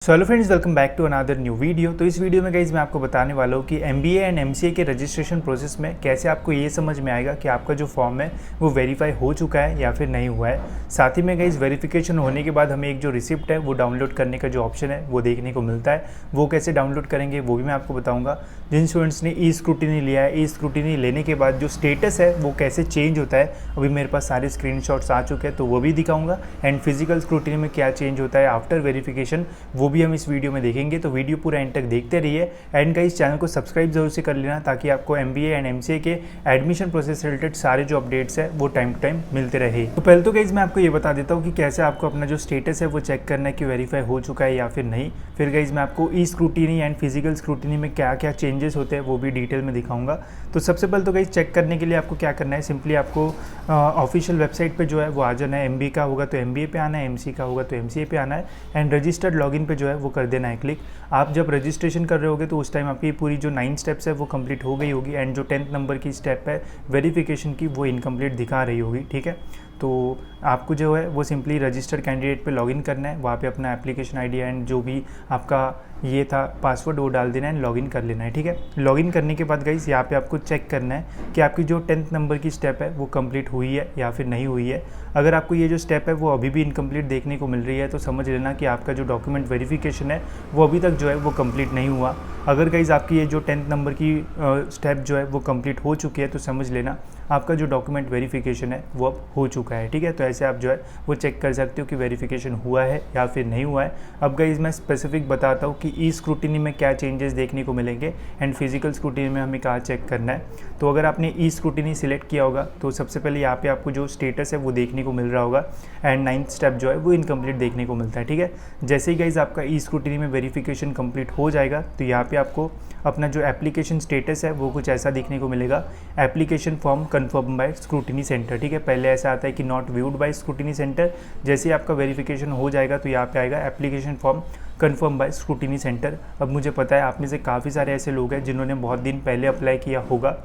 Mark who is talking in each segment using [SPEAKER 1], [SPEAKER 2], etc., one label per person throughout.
[SPEAKER 1] So hello friends, welcome back to another new video. तो इस video में guys मैं आपको बताने वाला हूँ कि MBA एंड MCA के रजिस्ट्रेशन प्रोसेस में कैसे आपको ये समझ में आएगा कि आपका जो फॉर्म है वो वेरीफाई हो चुका है या फिर नहीं हुआ है। साथ ही में गाइज वेरिफिकेशन होने के बाद हमें एक जो रिसिप्ट है वो डाउनलोड करने का जो ऑप्शन है वो देखने को मिलता है। वो कैसे डाउनलोड करेंगे वो भी मैं आपको बताऊँगा। जिन स्टूडेंट्स ने ई स्क्रूटिनी लिया है, ई स्क्रूटिनी लेने के बाद जो स्टेटस है वो कैसे चेंज होता है, अभी मेरे पास सारे स्क्रीनशॉट्स आ चुके हैं तो वो भी दिखाऊंगा। एंड फिजिकल स्क्रूटिनी में क्या चेंज होता है आफ्टर वेरिफिकेशन वो भी हम इस वीडियो में देखेंगे। तो वीडियो पूरा एंड तक देखते रहिए। एंड गाइस चैनल को सब्सक्राइब जरूर से कर लेना ताकि आपको MBA एंड MCA के एडमिशन प्रोसेस से रिलेटेड सारे जो अपडेट्स है वो टाइम टू टाइम मिलते रहे। तो पहले तो गाइस मैं आपको ये बता देता हूँ कि कैसे आपको अपना जो स्टेटस है वो चेक करना है कि वेरीफाई हो चुका है या फिर नहीं। फिर गाइस मैं आपको ई स्क्रूटिनी एंड फिजिकल स्क्रूटिनी में क्या क्या चेंजेस होते हैं वो भी डिटेल में दिखाऊंगा। तो सबसे पहले तो गाइस चेक करने के लिए आपको क्या करना है, सिंपली आपको ऑफिशियल वेबसाइट पे जो है वो आ जाना है। MBA का होगा तो MBA पे आना है, MC का होगा तो MCA पे आना है एंड रजिस्टर्ड लॉगिन पे जो है वो कर देना है क्लिक। आप जब रजिस्ट्रेशन कर रहे होगे तो उस टाइम आपकी पूरी जो 9 स्टेप्स है वो कंप्लीट हो गई होगी एंड जो 10th नंबर की स्टेप है वेरिफिकेशन की वो इनकम्प्लीट दिखा रही होगी। ठीक है, तो आपको जो है वो सिंपली रजिस्टर्ड कैंडिडेट पे लॉगिन करना है, वहाँ पे अपना एप्लीकेशन आईडी एंड जो भी आपका ये था पासवर्ड वो डाल देना है एंड लॉगिन कर लेना है। ठीक है, लॉगिन करने के बाद गाइस यहाँ पे आपको चेक करना है कि आपकी जो 10th नंबर की स्टेप है वो कंप्लीट हुई है या फिर नहीं हुई है। अगर आपको ये जो स्टेप है वो अभी भी इनकम्प्लीट देखने को मिल रही है तो समझ लेना कि आपका जो डॉक्यूमेंट वेरिफिकेशन है वो अभी तक जो है वो कंप्लीट नहीं हुआ। अगर गाइस आपकी ये जो 10th नंबर की स्टेप जो है वो कंप्लीट हो चुकी है तो समझ लेना आपका जो डॉक्यूमेंट वेरिफिकेशन है वो अब हो चुका है। ठीक है, तो ऐसे आप जो है वो चेक कर सकते हो कि वेरिफिकेशन हुआ है या फिर नहीं हुआ है। अब गाइस मैं स्पेसिफिक बताता हूँ कि ई स्क्रूटिनी में क्या चेंजेस देखने को मिलेंगे एंड फिजिकल स्क्रूटिनी में हमें कहाँ चेक करना है। तो अगर आपने ई स्क्रूटिनी सिलेक्ट किया होगा तो सबसे पहले यहाँ पे आपको जो स्टेटस है वो देखने को मिल रहा होगा एंड 9th स्टेप जो है वो इनकम्प्लीट देखने को मिलता है। ठीक है, जैसे ही गाइस आपका ई स्क्रूटिनी में वेरिफिकेशन कंप्लीट हो जाएगा तो यहाँ पे आपको अपना जो एप्लीकेशन स्टेटस है वो कुछ ऐसा दिखने को मिलेगा, application form confirm by scrutiny centre. ठीक है, पहले ऐसा आता है कि not viewed by scrutiny centre, जैसे ही आपका वेरिफिकेशन हो जाएगा तो यहाँ पे आएगा application form confirm by scrutiny centre. अब मुझे पता है आप में से काफ़ी सारे ऐसे लोग हैं जिन्होंने बहुत दिन पहले अप्लाई किया होगा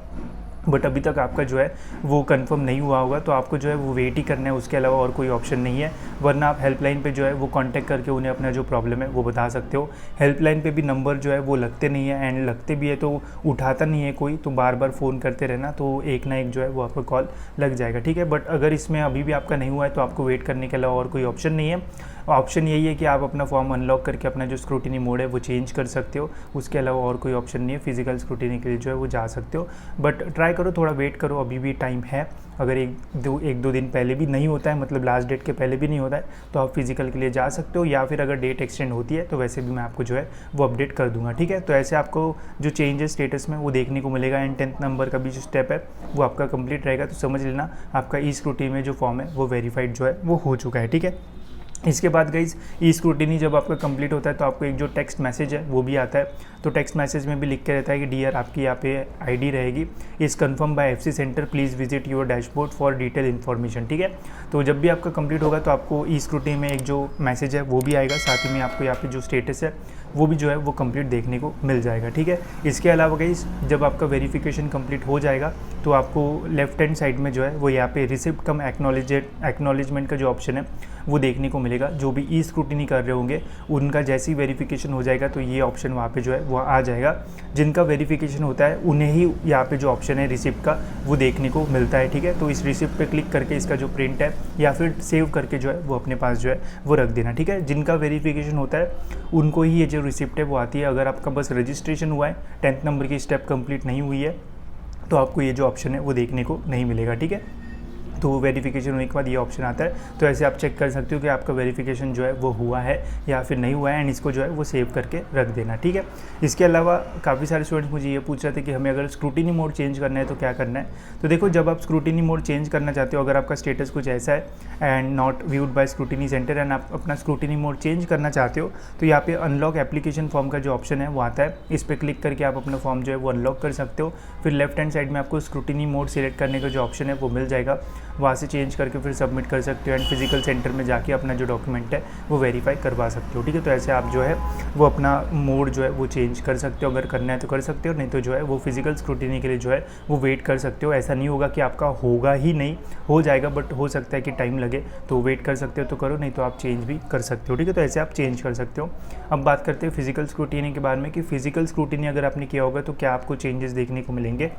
[SPEAKER 1] बट अभी तक आपका जो है वो कंफर्म नहीं हुआ होगा, तो आपको जो है वो वेट ही करना है, उसके अलावा और कोई ऑप्शन नहीं है। वरना आप हेल्पलाइन पे जो है वो कांटेक्ट करके उन्हें अपना जो प्रॉब्लम है वो बता सकते हो। हेल्पलाइन पे भी नंबर जो है वो लगते नहीं है एंड लगते भी है तो उठाता नहीं है कोई, तो बार बार फ़ोन करते रहना तो एक ना एक जो है वो आपका कॉल लग जाएगा। ठीक है, बट अगर इसमें अभी भी आपका नहीं हुआ है तो आपको वेट करने के अलावा और कोई ऑप्शन नहीं है। ऑप्शन यही है कि आप अपना फॉर्म अनलॉक करके अपना जो स्क्रूटिनी मोड है वो चेंज कर सकते हो, उसके अलावा और कोई ऑप्शन नहीं है। फिजिकल स्क्रूटिनी के लिए जो है वो जा सकते हो, बट ट्राई करो, थोड़ा वेट करो, अभी भी टाइम है। अगर एक दो दिन पहले भी नहीं होता है, मतलब लास्ट डेट के पहले भी नहीं होता है, तो आप फिजिकल के लिए जा सकते हो, या फिर अगर डेट एक्सटेंड होती है तो वैसे भी मैं आपको जो है वो अपडेट कर दूंगा। ठीक है, तो ऐसे आपको जो चेंजेस स्टेटस में वो देखने को मिलेगा एंड 10th नंबर का भी जो स्टेप है वो आपका कंप्लीट रहेगा, तो समझ लेना आपका ई स्क्रूटिनी में जो फॉर्म है वो वेरीफाइड जो है वो हो चुका है। ठीक है, इसके बाद गाइज ई स्क्रूटिनी जब आपका कंप्लीट होता है तो आपको एक जो टेक्स्ट मैसेज है वो भी आता है। तो टेक्स्ट मैसेज में भी लिख के रहता है कि डियर, आपकी यहाँ पे आईडी रहेगी, is confirm by FC centre, please visit your dashboard for detail information. ठीक है, तो जब भी आपका कंप्लीट होगा तो आपको ई स्क्रूटिनी में एक जो मैसेज है वो भी आएगा, साथ ही में आपको यहाँ पे जो स्टेटस है वो भी जो है वो कंप्लीट देखने को मिल जाएगा। ठीक है, इसके अलावा गाइस जब आपका वेरिफिकेशन कंप्लीट हो जाएगा तो आपको लेफ्ट हैंड साइड में जो है वो यहाँ पे रिसिप्ट कम एक्नॉलेजमेंट का जो ऑप्शन है वो देखने को मिलेगा। जो भी ई स्क्रूटिनी कर रहे होंगे उनका जैसे ही वेरिफिकेशन हो जाएगा तो ये ऑप्शन वहाँ पे जो है वो आ जाएगा। जिनका वेरिफिकेशन होता है उन्हें ही यहाँ पे जो ऑप्शन है रिसिप्ट का वो देखने को मिलता है। ठीक है, तो इस रिसिप्ट पे क्लिक करके इसका जो प्रिंट है या फिर सेव करके जो है वो अपने पास जो है वो रख देना। ठीक है, जिनका वेरिफिकेशन होता है उनको ही ये जो रिसिप्ट है वो आती है। अगर आपका बस रजिस्ट्रेशन हुआ है, 10th नंबर की स्टेप कंप्लीट नहीं हुई है, तो आपको ये जो ऑप्शन है वो देखने को नहीं मिलेगा। ठीक है, तो वेरिफिकेशन होने के बाद ये ऑप्शन आता है, तो ऐसे आप चेक कर सकते हो कि आपका वेरिफिकेशन जो है वो हुआ है या फिर नहीं हुआ है एंड इसको जो है वो सेव करके रख देना। ठीक है, इसके अलावा काफ़ी सारे स्टूडेंट्स मुझे ये पूछ रहे थे कि हमें अगर स्क्रूटिनी मोड चेंज करना है तो क्या करना है। तो देखो, जब आप स्क्रूटिनी मोड चेंज करना चाहते हो, अगर आपका स्टेटस कुछ ऐसा है and not viewed by scrutiny centre and आप अपना स्क्रूटिनी मोड चेंज करना चाहते हो, तो यहाँ पे अनलॉक एप्लीकेशन फॉर्म का जो ऑप्शन है वो आता है, इस पर क्लिक करके आप अपना फॉर्म जो है वो अनलॉक कर सकते हो। फिर लेफ्ट हैंड साइड में आपको स्क्रूटिनी मोड सिलेक्ट करने का जो ऑप्शन है वो मिल जाएगा। वहाँ से चेंज करके फिर सबमिट कर सकते हो एंड फिजिकल सेंटर में जाके अपना जो डॉक्यूमेंट है वो वेरीफाई करवा सकते हो। ठीक है, तो ऐसे आप जो है वो अपना मोड जो है वो चेंज कर सकते हो, अगर करना है तो कर सकते हो, नहीं तो जो है वो फिजिकल स्क्रूटिनी के लिए जो है वो वेट कर सकते हो। ऐसा नहीं होगा कि आपका होगा ही नहीं, हो जाएगा बट हो सकता है कि टाइम लगे, तो वेट कर सकते हो तो करो, नहीं तो आप चेंज भी कर सकते हो। ठीक है, तो ऐसे आप चेंज कर सकते हो। अब बात करते हैं फिजिकल स्क्रूटिनी के बारे में कि फिजिकल स्क्रूटिनी अगर आपने किया होगा तो क्या आपको चेंजेस देखने को मिलेंगे।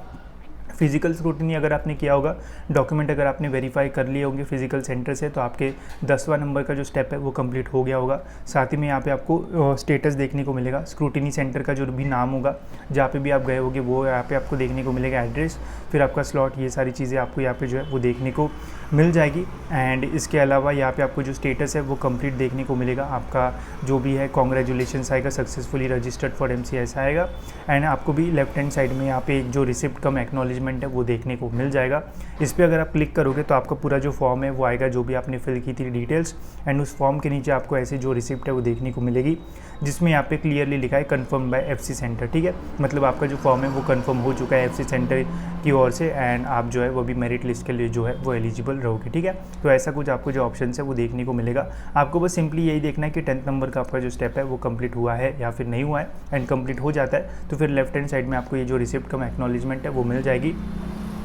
[SPEAKER 1] फिजिकल स्क्रूटिनी अगर आपने किया होगा, डॉक्यूमेंट अगर आपने वेरीफाई कर लिए होंगे फिजिकल सेंटर से, तो आपके 10वां नंबर का जो स्टेप है वो कंप्लीट हो गया होगा। साथ ही में यहाँ पे आपको स्टेटस देखने को मिलेगा, स्क्रूटिनी सेंटर का जो भी नाम होगा जहाँ पे भी आप गए होगे वो यहाँ पे आपको देखने को मिलेगा, एड्रेस, फिर आपका स्लॉट, ये सारी चीज़ें आपको यहाँ पे जो है वो देखने को मिल जाएगी। एंड इसके अलावा यहाँ पे आपको जो स्टेटस है वो कंप्लीट देखने को मिलेगा, आपका जो भी है कॉन्ग्रेचुलेशंस आएगा, सक्सेसफुली रजिस्टर्ड फॉर MCS आएगा। एंड आपको भी लेफ्ट हैंड साइड में यहाँ पे एक जो रिसिप्ट कम एक्नॉलेजमेंट है वो देखने को मिल जाएगा। इस पर अगर आप क्लिक करोगे तो आपका पूरा जो फॉर्म है वो आएगा, जो भी आपने फिल की थी डिटेल्स, एंड उस फॉर्म के नीचे आपको ऐसे जो रिसिप्ट है वो देखने को मिलेगी, जिसमें यहाँ पे क्लियरली लिखा है कन्फर्म बाय FC सेंटर। ठीक है, मतलब आपका जो फॉर्म है वो कन्फर्म हो चुका है FC सेंटर की ओर से, एंड आप जो है वो भी मेरिट लिस्ट के लिए जो है वो एलिजिबल रहोगे। ठीक है, तो ऐसा कुछ आपको जो ऑप्शन है वो देखने को मिलेगा। आपको बस सिंपली यही देखना है कि 10th नंबर का आपका जो स्टेप है वो कंप्लीट हुआ है या फिर नहीं हुआ है, एंड कंप्लीट हो जाता है तो फिर लेफ्ट हैंड साइड में आपको ये जो रिसिप्ट कम एक्नॉलेजमेंट है वो मिल जाएगी।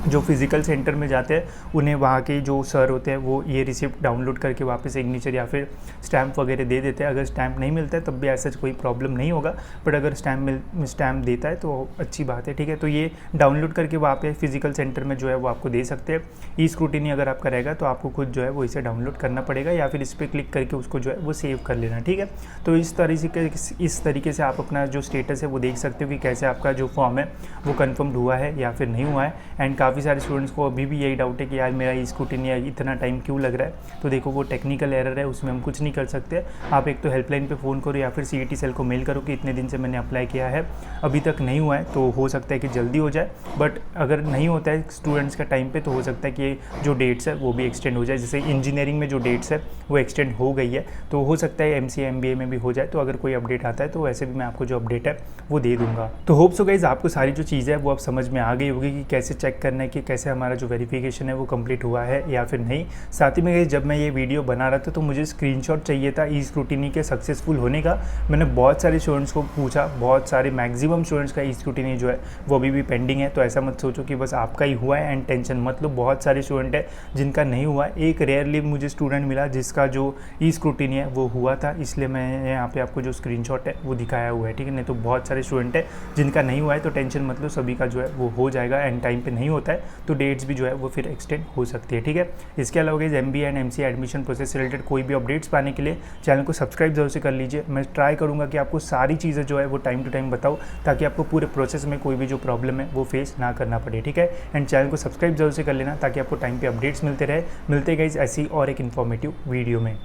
[SPEAKER 1] जो फिजिकल सेंटर में जाते हैं उन्हें वहाँ के जो सर होते हैं वो ये रिसिप्ट डाउनलोड करके वापस सिग्नेचर या फिर स्टैम्प वगैरह दे देते हैं। अगर स्टैम्प नहीं मिलता है तब भी ऐसा कोई प्रॉब्लम नहीं होगा, बट अगर स्टैम्प देता है तो अच्छी बात है। ठीक है, तो ये डाउनलोड करके वहाँ पे फिजिकल सेंटर में जो है वो आपको दे सकते हैं। ई स्क्रूटिनी अगर आपका रहेगा तो आपको खुद जो है वो इसे डाउनलोड करना पड़ेगा या फिर इस पर क्लिक करके उसको जो है वो सेव कर लेना। ठीक है, तो इस तरीके से आप अपना जो स्टेटस है वो देख सकते हो कि कैसे आपका जो फॉर्म है वो कन्फर्म्ड हुआ है या फिर नहीं हुआ है। एंड काफ़ी सारे स्टूडेंट्स को अभी भी यही डाउट है कि यार मेरा ई स्क्रूटिनी इतना टाइम क्यों लग रहा है, तो देखो वो टेक्निकल एरर है, उसमें हम कुछ नहीं कर सकते। आप एक तो हेल्पलाइन पे फ़ोन करो या फिर CET सेल को मेल करो कि इतने दिन से मैंने अप्लाई किया है, अभी तक नहीं हुआ है, तो हो सकता है कि जल्दी हो जाए। बट अगर नहीं होता है स्टूडेंट्स का टाइम पे तो हो सकता है कि जो डेट्स है वो भी एक्सटेंड हो जाए। जैसे इंजीनियरिंग में जो डेट्स है वो एक्सटेंड हो गई है, तो हो सकता है MCA MBA में भी हो जाए। तो अगर कोई अपडेट आता है तो वैसे भी मैं आपको जो अपडेट है वो दे दूंगा। तो होप सो गाइस आपको सारी जो चीज़ें है वो अब समझ में आ गई होगी कि कैसे चेक करना है कि कैसे हमारा जो वेरिफिकेशन है वो कंप्लीट हुआ है या फिर नहीं। साथ ही में जब मैं ये वीडियो बना रहा था तो मुझे स्क्रीनशॉट चाहिए था ई स्क्रूटिनी के सक्सेसफुल होने का। मैंने बहुत सारे स्टूडेंट्स को पूछा, बहुत सारे मैक्सिमम स्टूडेंट्स का ई स्क्रूटिनी जो है वो अभी भी पेंडिंग है। तो ऐसा मत सोचो कि बस आपका ही हुआ है एंड टेंशन मत लो, बहुत सारे स्टूडेंट है जिनका नहीं हुआ है। एक रेयरली मुझे स्टूडेंट मिला जिसका जो ई स्क्रूटिनी है वो हुआ था, इसलिए मैं यहाँ पे आपको जो स्क्रीनशॉट है वो दिखाया हुआ है। ठीक है, नहीं तो बहुत सारे स्टूडेंट है जिनका नहीं हुआ है, तो टेंशन मत लो, सभी का जो है वो हो जाएगा। एंड टाइम पे नहीं होता है तो डेट्स भी जो है वो फिर एक्सटेंड हो सकती है। ठीक है, इसके अलावा guys MBA and MCA admission process से रिलेटेड कोई भी अपडेट्स पाने के लिए चैनल को सब्सक्राइब जरूर से कर लीजिए। मैं ट्राई करूँगा कि आपको सारी चीज़ें जो है वो टाइम टू टाइम बताऊँ, ताकि आपको पूरे प्रोसेस में कोई भी जो प्रॉब्लम है वो फेस ना करना पड़े। ठीक है, एंड चैनल को सब्सक्राइब जरूर से कर लेना ताकि आपको टाइम पे अपडेट्स मिलते रहे। मिलते गाइस ऐसी और एक इन्फॉर्मेटिव वीडियो में।